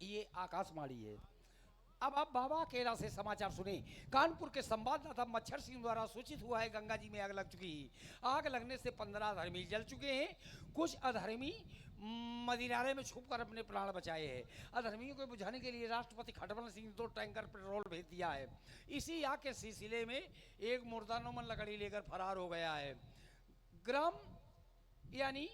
ये आकाशवाणी है। अब आप बाबा केला से समाचार सुने। कानपुर के संवाददाता मच्छर सिंह द्वारा सूचित हुआ है गंगा जी में आग लग चुकी है। आग लगने से 15 अधर्मी जल चुके हैं। कुछ अधर्मी मदिरारे में छुपकर अपने प्राण बचाए हैं। अधर्मियों को बुझाने के लिए राष्ट्रपति खटमल सिंह 2 टैंकर पेट्रोल भेज दिया है। इसी आग के सिलसिले में एक मुर्दानुमन लकड़ी लेकर फरार हो गया है। ग्राम यानी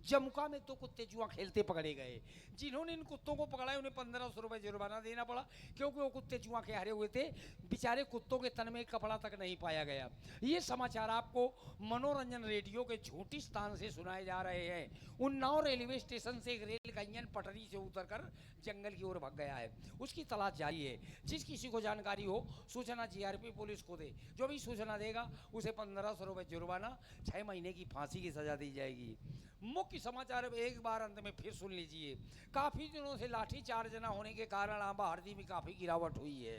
जमुका में 2 कुत्ते जुआ खेलते पकड़े गए। जिन्होंने इन कुत्तों को पकड़ा है उन्हें 1500 रुपए जुर्माना देना पड़ा, क्योंकि वो कुत्ते जुआ के हारे हुए थे। बेचारे कुत्तों के तन में कपड़ा तक नहीं पाया गया। ये समाचार आपको मनोरंजन रेडियो के झूठी स्थान से सुनाए जा रहे हैं। उन्नाव रेलवे स्टेशन से एक रेल का इंजन पटरी से उतरकर जंगल की ओर भाग गया है। उसकी तलाश जारी है। जिस किसी को जानकारी हो सूचना जीआरपी पुलिस को दे। जो भी सूचना देगा उसे 1500 रुपए जुर्माना, 6 महीने की फांसी की सजा दी जाएगी। मुख्य समाचार अब एक बार अंत में फिर सुन लीजिए। काफी दिनों से लाठीचार्ज न होने के कारण आंबा हरदी में काफी गिरावट हुई है।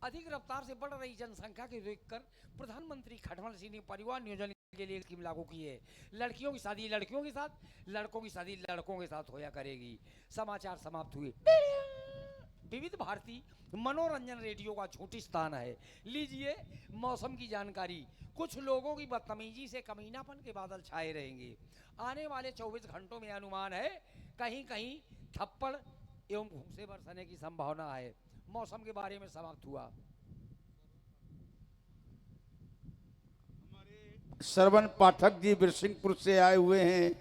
अधिक रफ्तार से बढ़ रही जनसंख्या को देखकर प्रधानमंत्री खटमल सिंह ने परिवार नियोजन के लिए स्कीम लागू की है। लड़कियों की शादी लड़कियों के साथ, लड़कों की शादी लड़कों के साथ होया करेगी। समाचार समाप्त हुए। विविध भारती मनोरंजन रेडियो का छोटी स्थान है। लीजिए मौसम की जानकारी। कुछ लोगों की बदतमीजी से कमीनापन के बादल छाए रहेंगे। आने वाले 24 घंटों में अनुमान है कहीं कहीं थप्पड़ एवं भूसे बरसने की संभावना है। मौसम के बारे में समाप्त हुआ। श्रवण पाठक जी बिरसिंहपुर से आए हुए हैं।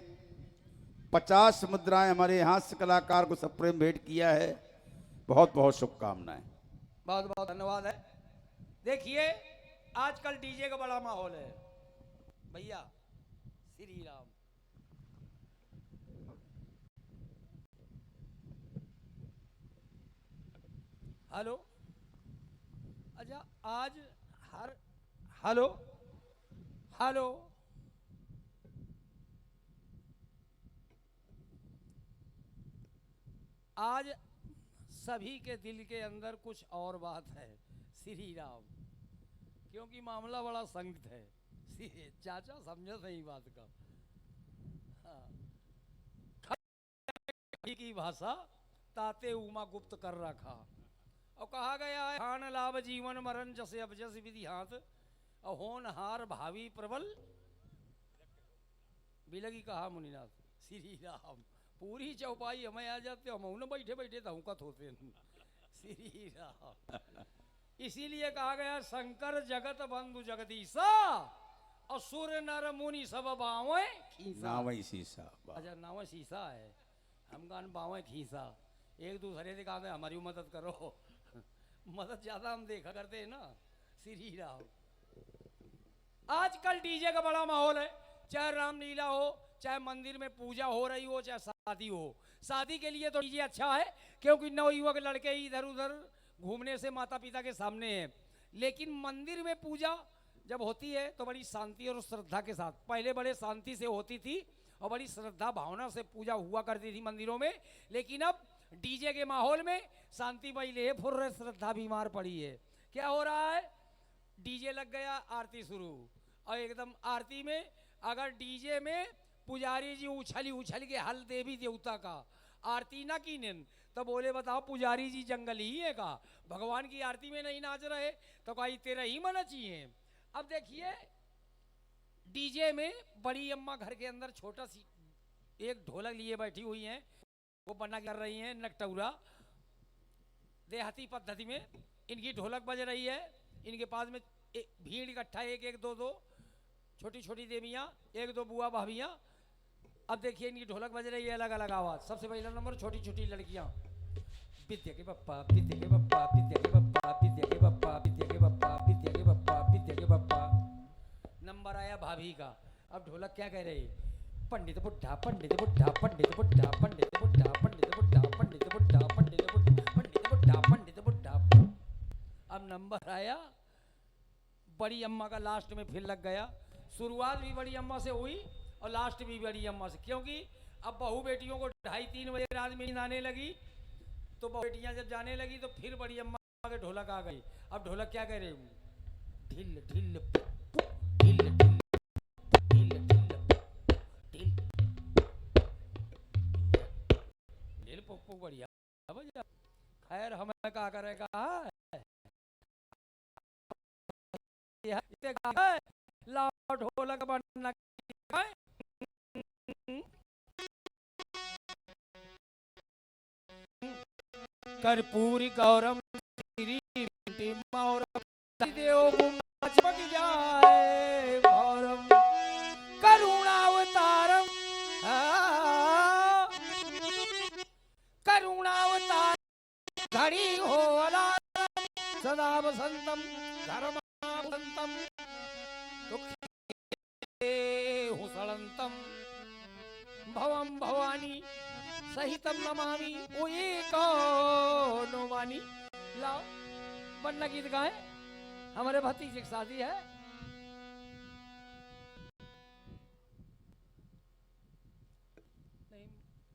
50 मुद्राएं हमारे हास्य कलाकार को सप्रेम भेंट किया है। बहुत बहुत शुभकामनाएं। बहुत बहुत धन्यवाद है। देखिए आजकल डीजे का बड़ा माहौल है भैया। श्री राम। हेलो। अच्छा आज हर हेलो हेलो आज सभी के दिल के अंदर कुछ और बात है। श्री राम। क्योंकि मामला बड़ा संगत है। चाचा समझो सही बात का। हाँ। की भाषा ताते उमा गुप्त कर रखा और कहा गया है हान लाभ जीवन मरण जसे अबजस विधि हाथ होनहार भावी प्रबल बिलगी कहा मुनिनाथ। श्री राम। पूरी चौपाई हमें आ जाते हम न बैठे बैठे धौकत होते हैं। श्री राम। इसीलिए कहा गया शंकर जगत बंधु जगदीशा असुर नर मुनि सब बावे नावई शीशा। अच्छा नाव शीशा है। हम गान बावे खीसा। एक दूसरे से कहा हमारी मदद करो। मदद ज्यादा हम देखा करते हैं ना। श्री राम। आजकल डीजे का बड़ा माहौल है। चाहे रामलीला हो, चाहे मंदिर में पूजा हो रही हो, चाहे शादी हो। शादी के लिए तो डीजे अच्छा है क्योंकि नवयुवक लड़के इधर उधर घूमने से माता पिता के सामने हैं। लेकिन मंदिर में पूजा जब होती है तो बड़ी शांति और श्रद्धा के साथ, पहले बड़े शांति से होती थी और बड़ी श्रद्धा भावना से पूजा हुआ करती थी मंदिरों में। लेकिन अब डीजे के माहौल में शांति पहले फुर्र श्रद्धा बीमार पड़ी है। क्या हो रहा है? डीजे लग गया, आरती शुरू। और एकदम आरती में अगर डीजे में पुजारी जी उछली उछल के हल देवी देवता का आरती ना कीनेन तो बोले बताओ पुजारी जी जंगल ही है का? भगवान की आरती में नहीं नाच रहे तो कहीं तेरा ही मन चाहिए। अब देखिए डीजे में बड़ी अम्मा घर के अंदर छोटा सी एक ढोलक लिए बैठी हुई हैं। वो बना कर रही हैं नकटौरा। देहाती पद्धति में इनकी ढोलक बज रही है। इनके पास में भीड़ इकट्ठा, एक एक दो दो छोटी छोटी देवियाँ, एक दो बुआ भाभियाँ। अब देखिए इनकी ढोलक बज रही है अलग अलग आवाज। सबसे पहला नंबर छोटी छोटी लड़कियाँ। विद्या के बप्पा विद्या के बप्पा विद्या के बप्पा विद्या के बप्पा विद्या के बप्पा विद्या के बप्पा विद्या के बप्पा। नंबर आया भाभी का। अब ढोलक क्या कह रही? पंडित बुढ़ा पंडित बुढ़ा पंडित बुढ़ा पंडित बुढ़ा पंडित बुढ़ा पंडित बुढ़ा पंडित बुढ़ा पंडित बुढ़ा पंडित बुढ़ा। अब नंबर आया बड़ी अम्मा का। लास्ट में फिर लग गया। शुरुआत भी बड़ी अम्मा से हुई और लास्ट भी बड़ी अम्मा से, क्योंकि अब बहू बेटियों को 2:30-3 बजे रात में नींद आने लगी। तो बेटियां जब जाने लगी तो फिर बड़ी अम्मा के ढोलक आ गई। अब ढोलक क्या कह रहे? ढिल ढिल ढिल ढिल ढिल ढिल ढिल ढिल बढ़िया बजा। खैर हमें क्या करेगा लाओ ढोलक बनना कर्पूरी गौरम देव चमक जाए गौरम करुणावतारम करुणावतार घड़ी हो अलारम सदा वसंतम धर्मावसंतम दुखे हुसड़ंतम भवम भवानी सहितम नमामि ओ एको मानी। लाओ वरना गीत गाए, हमारे भतीजे की शादी है। नहीं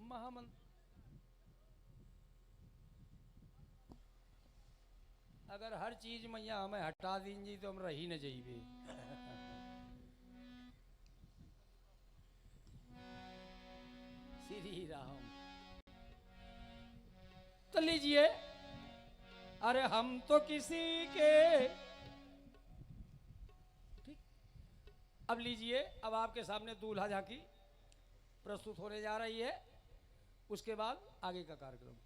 महामंत्र अगर हर चीज मैया हमें हटा दीजिए तो हम रही न जाइए। श्री राम तो लीजिए, अरे हम तो किसी के ठीक। अब लीजिए, अब आपके सामने दूल्हा झांकी प्रस्तुत होने जा रही है, उसके बाद आगे का कार्यक्रम।